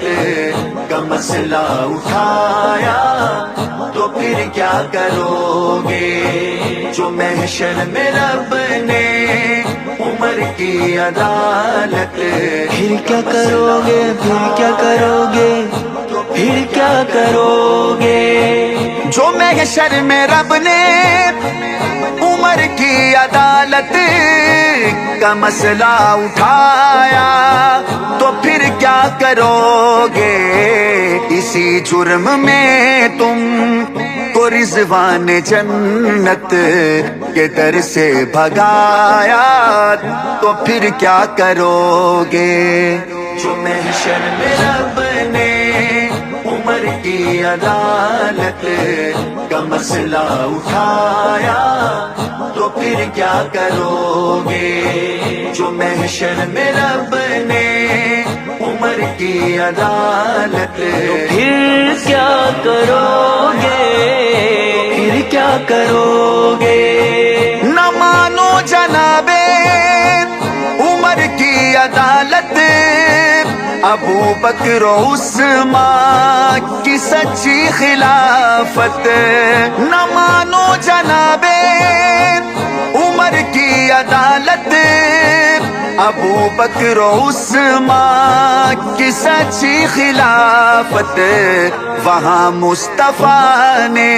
عدالت کا مسئلہ اٹھایا تو پھر کیا کرو گے؟ جو محشر میں رب نے عمر کی عدالت، پھر کیا کرو گے؟ پھر کیا کرو گے؟ پھر کیا کرو گے؟ جو محشر میں رب نے عمر کی عدالت کا مسئلہ اٹھایا تو پھر کیا کرو گے؟ اسی جرم میں تم کو رضوان جنت کے در سے بھگایا تو پھر کیا کرو گے؟ جو محشر میں رب نے عمر کی عدالت کا مسئلہ اٹھایا تو پھر کیا کرو گے؟ جو محشر میں رب نے عمر کی عدالت، پھر کیا کرو گے؟ پھر کیا کرو گے؟ نہ مانو جناب عمر کی عدالت، ابو بکر و عثمان کی سچی خلافت، نہ مانو جناب عمر کی عدالت، ابو بکر و عثمان کی سچی خلافت، وہاں مصطفیٰ نے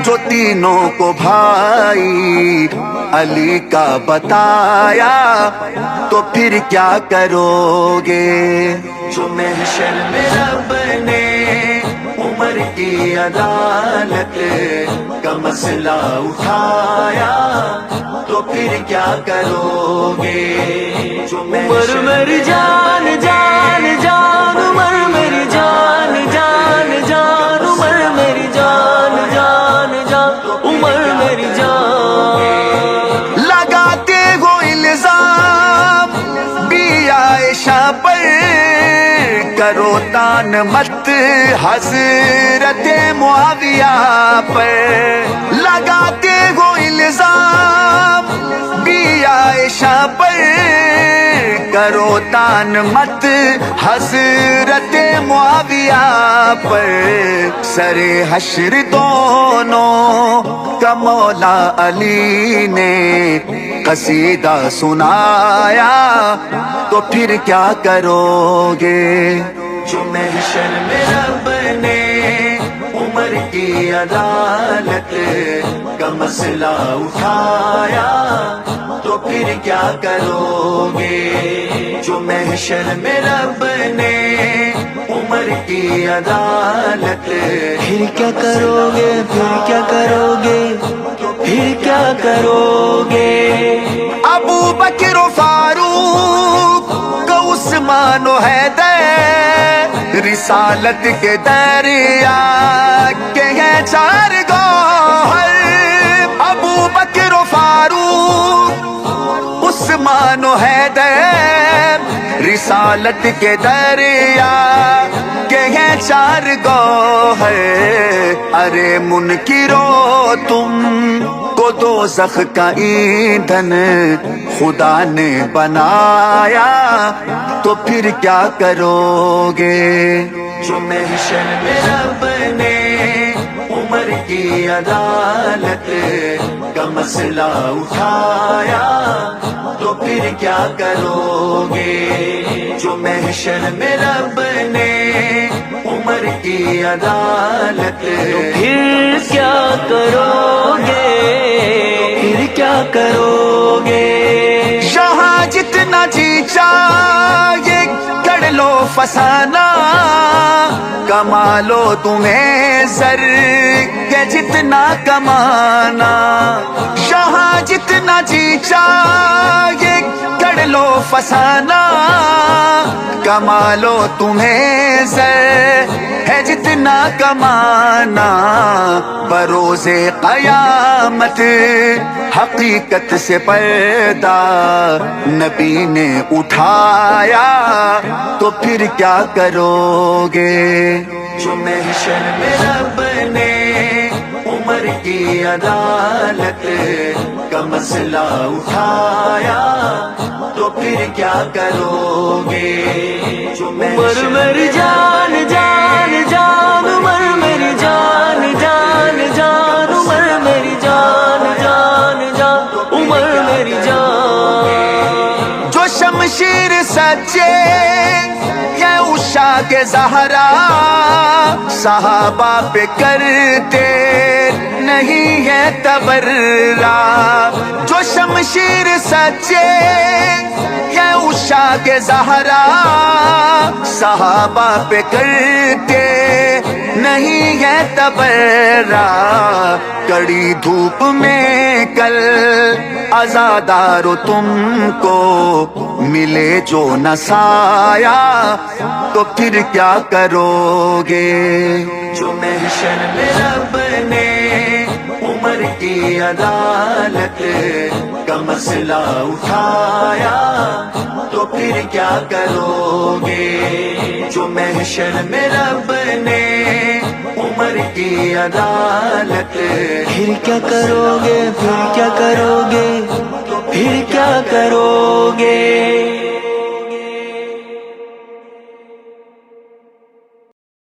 جو تینوں کو بھائی علی کا بتایا تو پھر کیا کرو گے؟ جو محشر میں رب نے عمر کی عدالت کا مسئلہ اٹھایا تو پھر کیا کرو گے؟ جو عمر میری جان جان جان، عمر میری جان جان جان، عمر میری جان جان جان، عمر میری جان۔ لگاتے ہو الزام بی عائشہ پر، کرو تان مت حضرت معاویہ پر، لگاتے ہو الزام بی عائشہ پر، کرو تان مت حضرت معاویہ پر، سر حشر دونوں کا مولا علی نے قصیدہ سنایا تو پھر کیا کرو گے؟ جو محشر میں رب نے عمر کی عدالت کا مسئلہ اٹھایا تو پھر کیا کرو گے؟ جو محشر میں رب نے عمر کی عدالت، پھر کیا کرو گے؟ پھر کیا کرو گے؟ پھر کیا کرو گے؟ ابو بکر و فاروق کو عثمان و حیدر رسالت کے دریا کے ہیں چار گوہر، ابو بکر و فاروق عثمان و حیدر رسالت کے دریا کے ہیں چار گوہر، ارے منکرو تم کو دوزخ کا ایندھن خدا نے بنایا تو پھر کیا کرو گے؟ جو محشر میں رب نے عمر کی عدالت کا مسئلہ اٹھایا تو پھر کیا کرو گے؟ جو محشر میں رب نے عمر کی عدالت، پھر کیا کرو گے؟ پھر کیا کرو گے؟ یہاں جتنا جی چاہے کر لو فسانہ، کما لو تمہیں زر کے جتنا کمانا، یہاں جتنا جی چاہے کر لو فسانہ، کما لو تمہیں زر ہے جتنا کمانا، بروز قیامت حقیقت سے پردہ نبی نے اٹھایا تو پھر کیا کرو گے؟ جو محشر میں رب نے عمر کی عدالت کا مسئلہ اٹھایا تو پھر کیا کرو گے؟ جو عمر میری جان جان جان، عمر میری جان جان جان، عمر میری جان جان جان، عمر میری جان. جو شمشیر سچے یا عشا کے زہرا صحابہ پہ کرتے نہیں ہے تبرہ. جو شمشیر سچے یا عشا کے زہرا صحابہ پہ کرتے نہیں ہے تبرہ. کڑی دھوپ میں کل عزادارو تم کو ملے جو نہ سایہ تو پھر کیا کرو گے؟ جو محشر میں رب نے عمر کی عدالت کا مسئلہ اٹھایا تو پھر کیا کرو گے؟ جو محشر میں رب نے عمر کی عدالت پھر کیا کرو گے؟ پھر کیا کرو گے؟ پھر کیا کرو گے؟